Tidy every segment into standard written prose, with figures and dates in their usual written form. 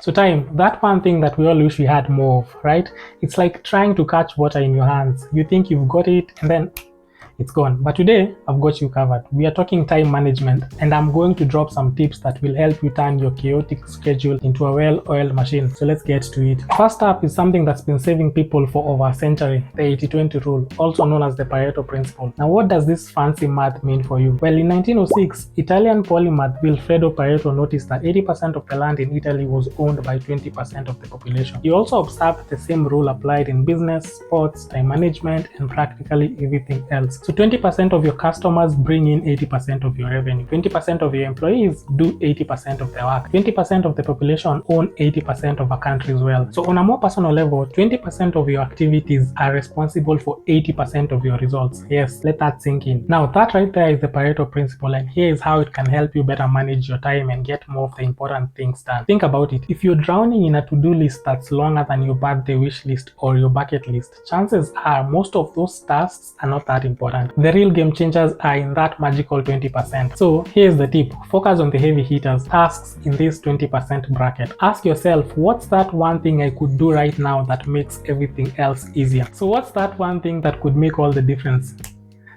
So time, that one thing that we all wish we had more of, right? It's like trying to catch water in your hands. You think you've got it and then it's gone. But today, I've got you covered. We are talking time management, and I'm going to drop some tips that will help you turn your chaotic schedule into a well-oiled machine. So let's get to it. First up is something that's been saving people for over a century, the 80-20 rule, also known as the Pareto principle. Now, what does this fancy math mean for you? Well, in 1906, Italian polymath Vilfredo Pareto noticed that 80% of the land in Italy was owned by 20% of the population. He also observed the same rule applied in business, sports, time management, and practically everything else. So 20% of your customers bring in 80% of your revenue. 20% of your employees do 80% of their work. 20% of the population own 80% of a country's wealth. So on a more personal level, 20% of your activities are responsible for 80% of your results. Yes, let that sink in. Now that right there is the Pareto principle, and here is how it can help you better manage your time and get more of the important things done. Think about it. If you're drowning in a to-do list that's longer than your birthday wish list or your bucket list, chances are most of those tasks are not that important. The real game changers are in that magical 20%. So here's the tip. Focus on the heavy hitters, tasks in this 20% bracket. Ask yourself, what's that one thing I could do right now that makes everything else easier? So what's that one thing that could make all the difference?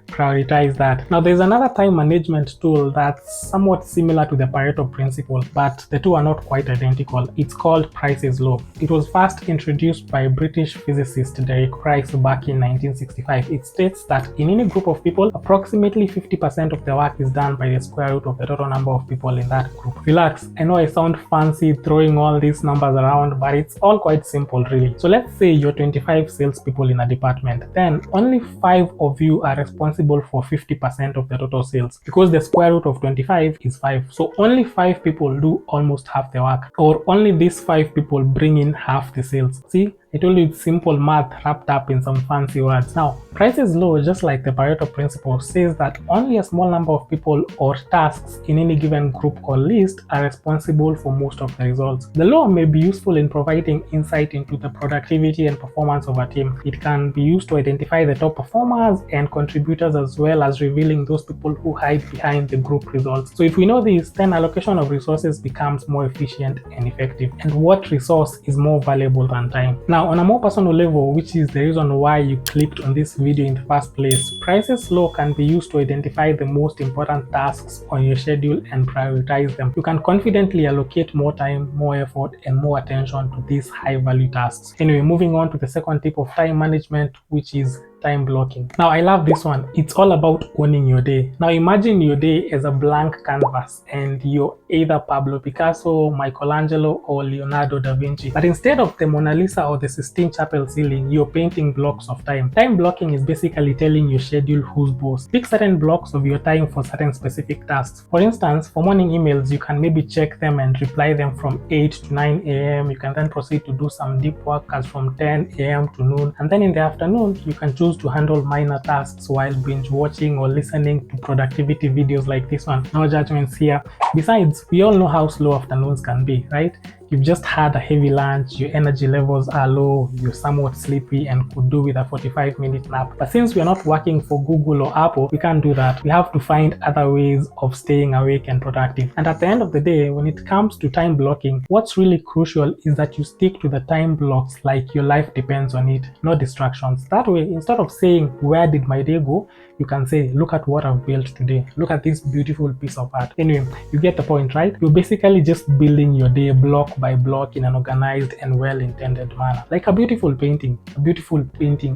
Prioritize that. Now there's another time management tool that's somewhat similar to the Pareto principle, but the two are not quite identical. It's called Price's Law. It was first introduced by British physicist Derek Price back in 1965. It states that in any group of people, approximately 50% of the work is done by the square root of the total number of people in that group. Relax, I know I sound fancy throwing all these numbers around, but it's all quite simple really. So let's say you're 25 salespeople in a department, then only 5 of you are responsible for 50% of the total sales, because the square root of 25 is 5. So only 5 people do almost half the work, or only these 5 people bring in half the sales. See, I told you it's simple math wrapped up in some fancy words. Now, Price's law, just like the Pareto principle, says that only a small number of people or tasks in any given group or list are responsible for most of the results. The law may be useful in providing insight into the productivity and performance of a team. It can be used to identify the top performers and contributors, as well as revealing those people who hide behind the group results. So if we know this, then allocation of resources becomes more efficient and effective. And what resource is more valuable than time? Now, on a more personal level, which is the reason why you clicked on this video in the first place, Price's law can be used to identify the most important tasks on your schedule and prioritize them. You can confidently allocate more time, more effort, and more attention to these high-value tasks. Anyway, moving on to the second tip of time management, which is time blocking. Now I love this one. It's all about owning your day. Now imagine your day as a blank canvas and you're either Pablo Picasso, Michelangelo, or Leonardo da Vinci. But instead of the Mona Lisa or the Sistine Chapel ceiling, you're painting blocks of time. Time blocking is basically telling your schedule who's boss. Pick certain blocks of your time for certain specific tasks. For instance, for morning emails, you can maybe check them and reply them from 8 to 9 a.m. You can then proceed to do some deep work as from 10 a.m. to noon. And then in the afternoon, you can choose to handle minor tasks while binge watching or listening to productivity videos like this one. No judgments here. Besides, we all know how slow afternoons can be, right? You've just had a heavy lunch, your energy levels are low, you're somewhat sleepy and could do with a 45-minute nap. But since we're not working for Google or Apple, we can't do that. We have to find other ways of staying awake and productive. And at the end of the day, when it comes to time blocking, what's really crucial is that you stick to the time blocks like your life depends on it, no distractions. That way, instead of saying, where did my day go? You can say, look at what I've built today. Look at this beautiful piece of art. Anyway, you get the point, right? You're basically just building your day block by block in an organized and well-intended manner. Like a beautiful painting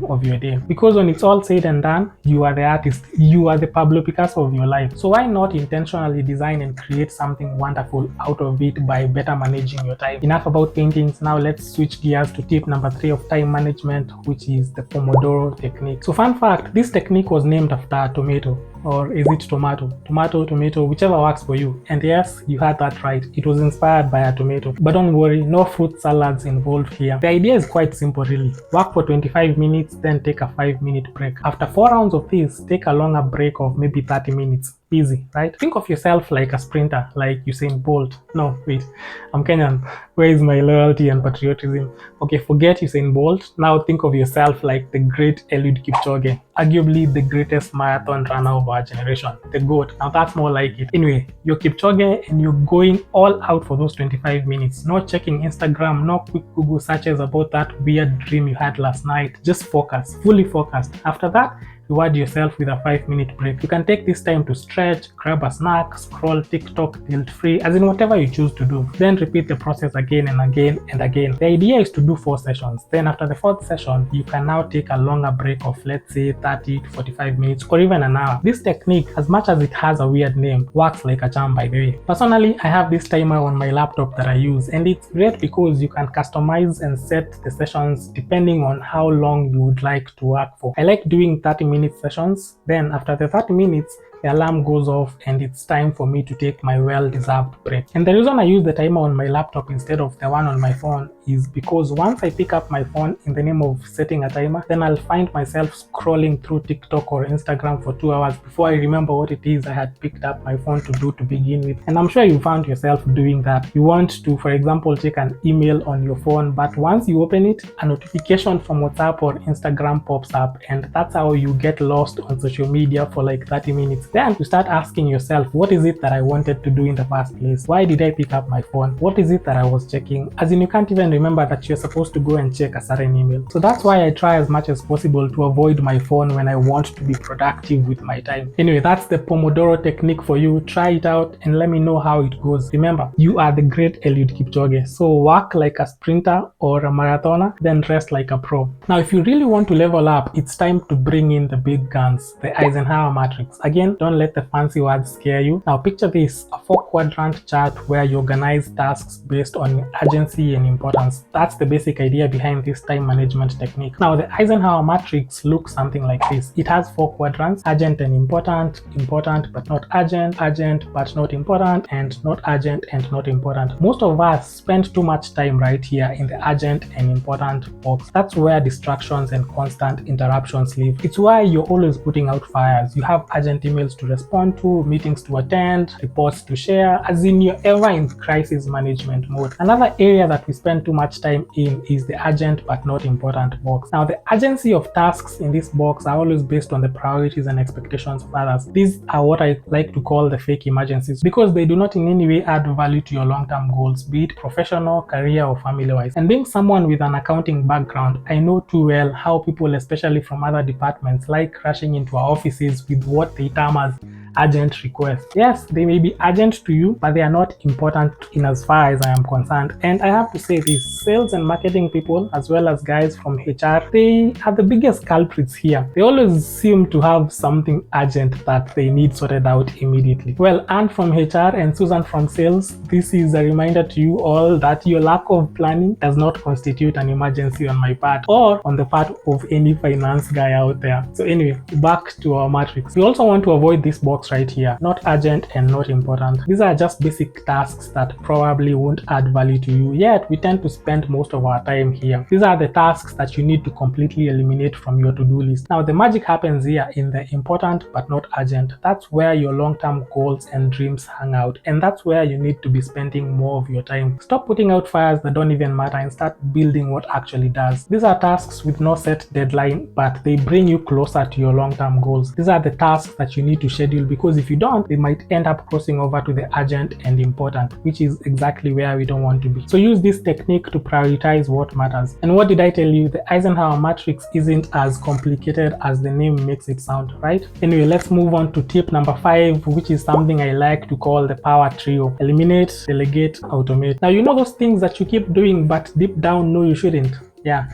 of your day. Because when it's all said and done, you are the artist. You are the Pablo Picasso of your life. So why not intentionally design and create something wonderful out of it by better managing your time? Enough about paintings. Now let's switch gears to tip number 3 of time management, which is the Pomodoro Technique. So fun fact, this technique was named after a tomato. Or is it tomato? Tomato, whichever works for you. And yes, you heard that right. It was inspired by a tomato. But don't worry, no fruit salads involved here. The idea is quite simple really. Work for 25 minutes, then take a 5-minute break. After 4 rounds of this, take a longer break of maybe 30 minutes. Easy, right? Think of yourself like a sprinter, like Usain Bolt. No, wait, I'm Kenyan. Where is my loyalty and patriotism? Okay, forget Usain Bolt. Now think of yourself like the great Eliud Kipchoge, arguably the greatest marathon runner of our generation, the GOAT. Now that's more like it. Anyway, you're Kipchoge and you're going all out for those 25 minutes. Not checking Instagram, no quick Google searches about that weird dream you had last night. Just focus, fully focused. After that, reward yourself with a 5-minute break. You can take this time to stretch, grab a snack, scroll TikTok guilt-free, as in whatever you choose to do. Then repeat the process again and again and again. The idea is to do 4 sessions. Then after the 4th session, you can now take a longer break of, let's say, 30 to 45 minutes or even an hour. This technique, as much as it has a weird name, works like a charm, by the way. Personally, I have this timer on my laptop that I use, and it's great because you can customize and set the sessions depending on how long you would like to work for. I like doing 30-minute sessions. Then after the 30 minutes, the alarm goes off and it's time for me to take my well-deserved break. And the reason I use the timer on my laptop instead of the one on my phone is because once I pick up my phone in the name of setting a timer, then I'll find myself scrolling through TikTok or Instagram for 2 hours before I remember what it is I had picked up my phone to do to begin with. And I'm sure you found yourself doing that. You want to, for example, check an email on your phone, but once you open it, a notification from WhatsApp or Instagram pops up, and that's how you get lost on social media for like 30 minutes. Then you start asking yourself, what is it that I wanted to do in the first place? Why did I pick up my phone? What is it that I was checking? As in, you can't even remember that you're supposed to go and check a certain email. So that's why I try as much as possible to avoid my phone when I want to be productive with my time. Anyway, that's the Pomodoro technique for you. Try it out and let me know how it goes. Remember, you are the great Eliud Kipchoge. So work like a sprinter or a marathoner, then rest like a pro. Now, if you really want to level up, it's time to bring in the big guns, the Eisenhower Matrix. Again, don't let the fancy words scare you. Now picture this, a 4-quadrant chart where you organize tasks based on urgency and importance. That's the basic idea behind this time management technique. Now the Eisenhower Matrix looks something like this. It has 4 quadrants: urgent and important, important but not urgent, urgent but not important, and not urgent and not important. Most of us spend too much time right here in the urgent and important box. That's where distractions and constant interruptions live. It's why you're always putting out fires. You have urgent emails to respond to, meetings to attend, reports to share, as in you're ever in crisis management mode. Another area that we spend too much time in is the urgent but not important box. Now the urgency of tasks in this box are always based on the priorities and expectations of others. These are what I like to call the fake emergencies, because they do not in any way add value to your long-term goals, be it professional, career or family-wise. And being someone with an accounting background, I know too well how people, especially from other departments, like rushing into our offices with what they term as urgent requests. Yes, they may be urgent to you, but they are not important in as far as I am concerned. And I have to say this, sales and marketing people, as well as guys from HR, they are the biggest culprits here. They always seem to have something urgent that they need sorted out immediately. Well, Anne from HR and Susan from sales, this is a reminder to you all that your lack of planning does not constitute an emergency on my part or on the part of any finance guy out there. So anyway, back to our matrix. We also want to avoid this box right here, not urgent and not important. These are just basic tasks that probably won't add value to you, yet we tend to spend most of our time here. These are the tasks that you need to completely eliminate from your to-do list. Now the magic happens here in the important but not urgent. That's where your long-term goals and dreams hang out, and that's where you need to be spending more of your time. Stop putting out fires that don't even matter and start building what actually does. These are tasks with no set deadline, but they bring you closer to your long-term goals. These are the tasks that you need to schedule, because if you don't, they might end up crossing over to the urgent and important, which is exactly where we don't want to be. So use this technique to prioritize what matters. And what did I tell you? The Eisenhower Matrix isn't as complicated as the name makes it sound, right? Anyway, let's move on to tip number 5, which is something I like to call the power trio. Eliminate, delegate, automate. Now you know those things that you keep doing but deep down know you shouldn't? Yeah,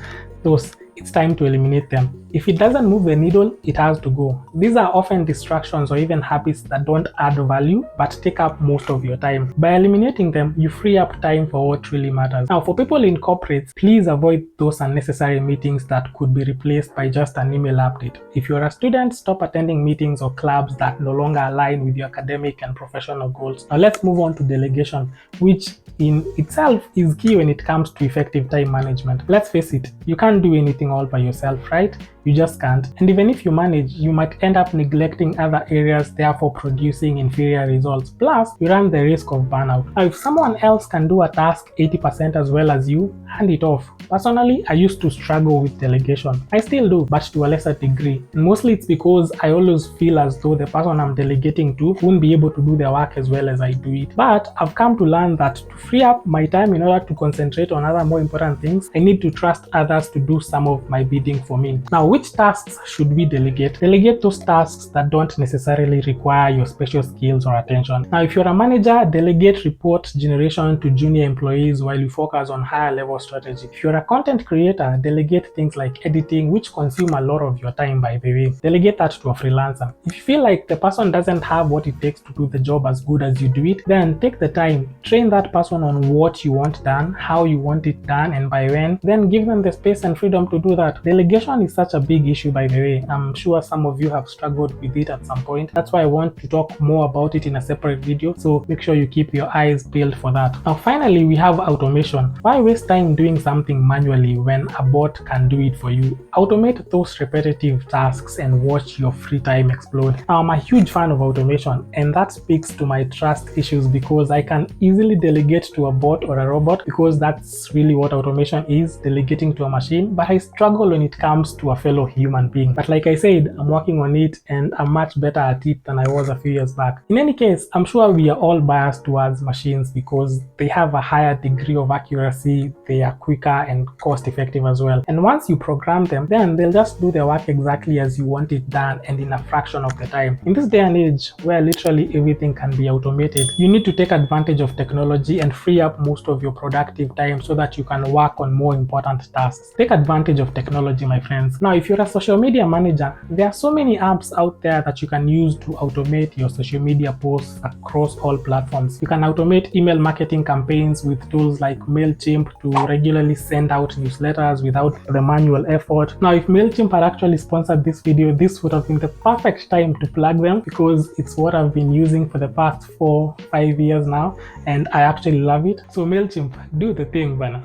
those. It's time to eliminate them. If it doesn't move the needle, it has to go. These are often distractions or even habits that don't add value but take up most of your time. By eliminating them, you free up time for what really matters. Now, for people in corporates, please avoid those unnecessary meetings that could be replaced by just an email update. If you're a student, stop attending meetings or clubs that no longer align with your academic and professional goals. Now, let's move on to delegation, which in itself is key when it comes to effective time management. Let's face it, you can't do anything all by yourself, right? You just can't. And even if you manage, you might end up neglecting other areas, therefore producing inferior results. Plus, you run the risk of burnout. Now, if someone else can do a task 80% as well as you, hand it off. Personally, I used to struggle with delegation. I still do, but to a lesser degree. And mostly it's because I always feel as though the person I'm delegating to won't be able to do their work as well as I do it. But I've come to learn that to free up my time in order to concentrate on other more important things, I need to trust others to do some of my bidding for me. Now, which tasks should we delegate? Delegate those tasks that don't necessarily require your special skills or attention. Now, if you're a manager, delegate report generation to junior employees while you focus on higher level strategy. If you're a content creator, delegate things like editing, which consume a lot of your time, by the way. Delegate that to a freelancer. If you feel like the person doesn't have what it takes to do the job as good as you do it, then take the time, train that person on what you want done, how you want it done, and by when, then give them the space and freedom to do that. Delegation is such a big issue, by the way. I'm sure some of you have struggled with it at some point. That's why I want to talk more about it in a separate video, so make sure you keep your eyes peeled for that. Now finally, we have automation. Why waste time doing something manually when a bot can do it for you? Automate those repetitive tasks and watch your free time explode. Now, I'm a huge fan of automation, and that speaks to my trust issues because I can easily delegate to a bot or a robot, because that's really what automation is, delegating to a machine. But I struggle when it comes to a fellow human being. But like I said, I'm working on it and I'm much better at it than I was a few years back. In any case, I'm sure we are all biased towards machines because they have a higher degree of accuracy, they are quicker and cost effective as well. And once you program them, then they'll just do their work exactly as you want it done and in a fraction of the time. In this day and age where literally everything can be automated, you need to take advantage of technology and free up most of your productive time so that you can work on more important tasks. Take advantage of technology, my friends. Now, if you're a social media manager, there are so many apps out there that you can use to automate your social media posts across all platforms. You can automate email marketing campaigns with tools like MailChimp to regularly send out newsletters without the manual effort. Now, if MailChimp had actually sponsored this video, this would have been the perfect time to plug them because it's what I've been using for the past 4-5 years now, and I actually love it. So MailChimp, do the thing, bana.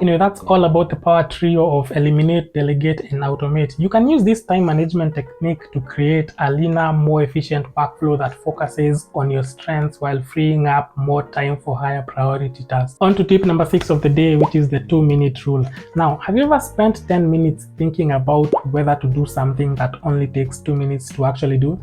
Anyway, that's all about the power trio of eliminate, delegate, and automate. You can use this time management technique to create a leaner, more efficient workflow that focuses on your strengths while freeing up more time for higher priority tasks. On to tip number 6 of the day, which is the 2-minute rule. Now, have you ever spent 10 minutes thinking about whether to do something that only takes 2 minutes to actually do?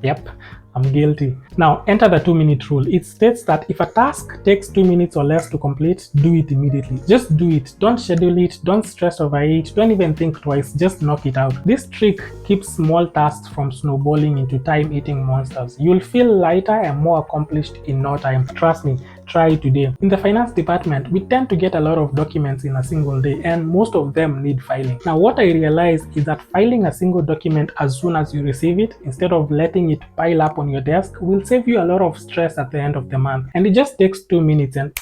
Yep, I'm guilty. Now, enter the 2-minute rule. It states that if a task takes 2 minutes or less to complete, do it immediately. Just do it. Don't schedule it. Don't stress over it. Don't even think twice. Just knock it out. This trick keeps small tasks from snowballing into time-eating monsters. You'll feel lighter and more accomplished in no time. Trust me. Try it today. In the finance department, we tend to get a lot of documents in a single day, and most of them need filing. Now, what I realized is that filing a single document as soon as you receive it, instead of letting it pile up on your desk, will save you a lot of stress at the end of the month. And it just takes 2 minutes and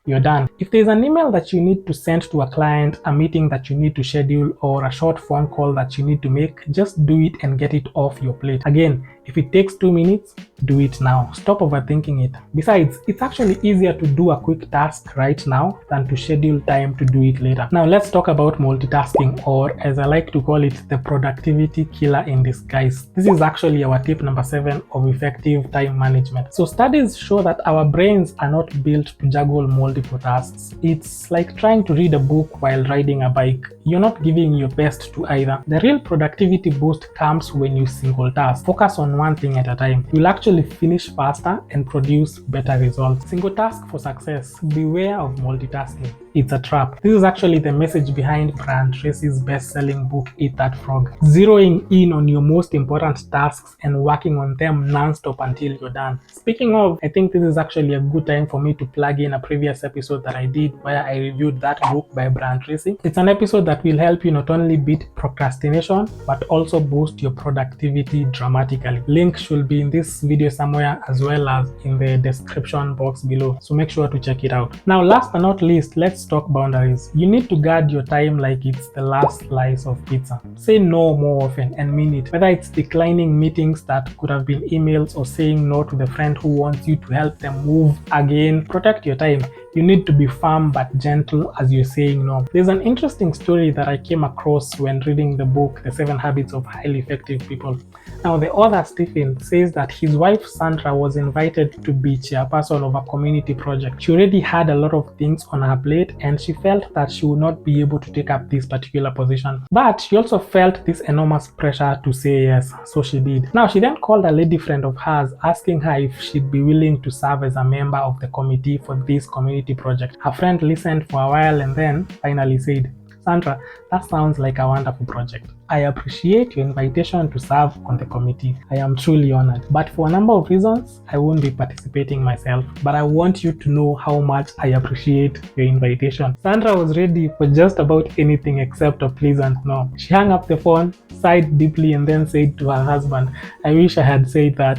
you're done. If there's an email that you need to send to a client, a meeting that you need to schedule, or a short phone call that you need to make, just do it and get it off your plate. Again, if it takes 2 minutes, do it now. Stop overthinking it. Besides, it's actually easier to do a quick task right now than to schedule time to do it later. Now let's talk about multitasking, or as I like to call it, the productivity killer in disguise. This is actually our tip number 7 of effective time management. So studies show that our brains are not built to juggle multiple tasks. It's like trying to read a book while riding a bike. You're not giving your best to either. The real productivity boost comes when you single task. Focus on one thing at a time. You'll actually finish faster and produce better results. Single task for success. Beware of multitasking. It's a trap. This is actually the message behind Brian Tracy's best-selling book, Eat That Frog. Zeroing in on your most important tasks and working on them non-stop until you're done. Speaking of, I think this is actually a good time for me to plug in a previous episode that I did where I reviewed that book by Brian Tracy. It's an episode that will help you not only beat procrastination, but also boost your productivity dramatically. Link should be in this video somewhere as well as in the description box below. So make sure to check it out. Now, last but not least, let's talk boundaries. You need to guard your time like it's the last slice of pizza. Say no more often and mean it. Whether it's declining meetings that could have been emails or saying no to the friend who wants you to help them move again, protect your time. You need to be firm but gentle as you're saying no. There's an interesting story that I came across when reading the book, The 7 Habits of Highly Effective People. Now, the author Stephen says that his wife Sandra was invited to be chairperson of a community project. She already had a lot of things on her plate and she felt that she would not be able to take up this particular position. But she also felt this enormous pressure to say yes, so she did. Now, she then called a lady friend of hers asking her if she'd be willing to serve as a member of the committee for this community project. Her friend listened for a while and then finally said, "Sandra, that sounds like a wonderful project. I appreciate your invitation to serve on the committee. I am truly honored. But for a number of reasons, I won't be participating myself. But I want you to know how much I appreciate your invitation." Sandra was ready for just about anything except a pleasant no. She hung up the phone, sighed deeply, and then said to her husband, "I wish I had said that."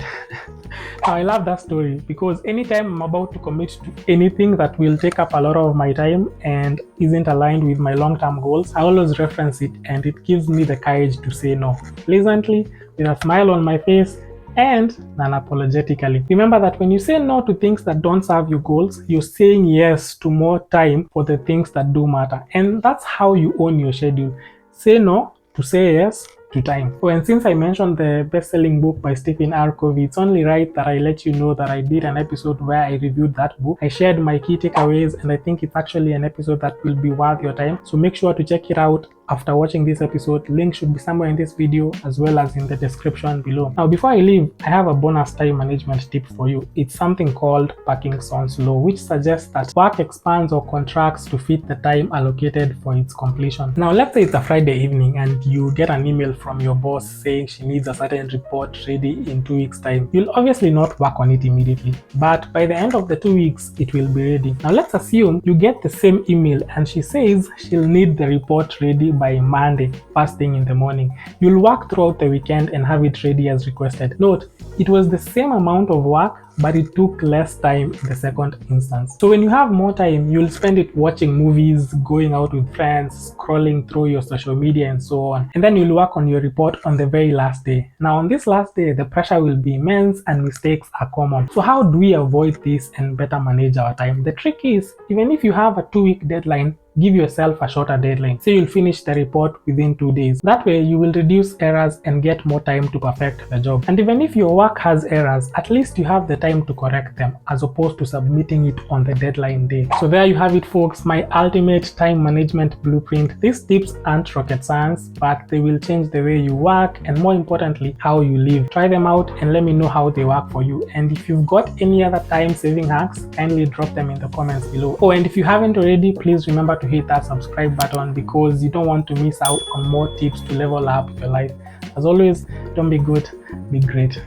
Now, I love that story because anytime I'm about to commit to anything that will take up a lot of my time and isn't aligned with my long-term goals, I always reference it and it gives me the courage to say no, pleasantly, with a smile on my face, and non-apologetically. Remember that when you say no to things that don't serve your goals, you're saying yes to more time for the things that do matter. And that's how you own your schedule. Say no to say yes to time. Oh, and since I mentioned the best-selling book by Stephen R. Covey, it's only right that I let you know that I did an episode where I reviewed that book. I shared my key takeaways, and I think it's actually an episode that will be worth your time. So make sure to check it out after watching this episode. Link should be somewhere in this video as well as in the description below. Now, before I leave, I have a bonus time management tip for you. It's something called Parkinson's law, which suggests that work expands or contracts to fit the time allocated for its completion. Now, let's say it's a Friday evening and you get an email from your boss saying she needs a certain report ready in 2 weeks' time. You'll obviously not work on it immediately, but by the end of the 2 weeks, it will be ready. Now, let's assume you get the same email and she says she'll need the report ready by Monday, first thing in the morning. You'll work throughout the weekend and have it ready as requested. Note, it was the same amount of work, but it took less time in the second instance. So when you have more time, you'll spend it watching movies, going out with friends, scrolling through your social media and so on. And then you'll work on your report on the very last day. Now on this last day, the pressure will be immense and mistakes are common. So how do we avoid this and better manage our time? The trick is, even if you have a 2-week deadline, give yourself a shorter deadline. Say you'll finish the report within 2 days. That way you will reduce errors and get more time to perfect the job. And even if your work has errors, at least you have the time to correct them as opposed to submitting it on the deadline day. So there you have it, folks, my ultimate time management blueprint. These tips aren't rocket science, but they will change the way you work and more importantly, how you live. Try them out and let me know how they work for you. And if you've got any other time saving hacks, kindly drop them in the comments below. Oh, and if you haven't already, please remember to hit that subscribe button because you don't want to miss out on more tips to level up your life. As always, don't be good, be great.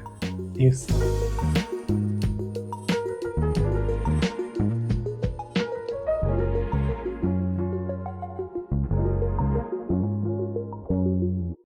Peace.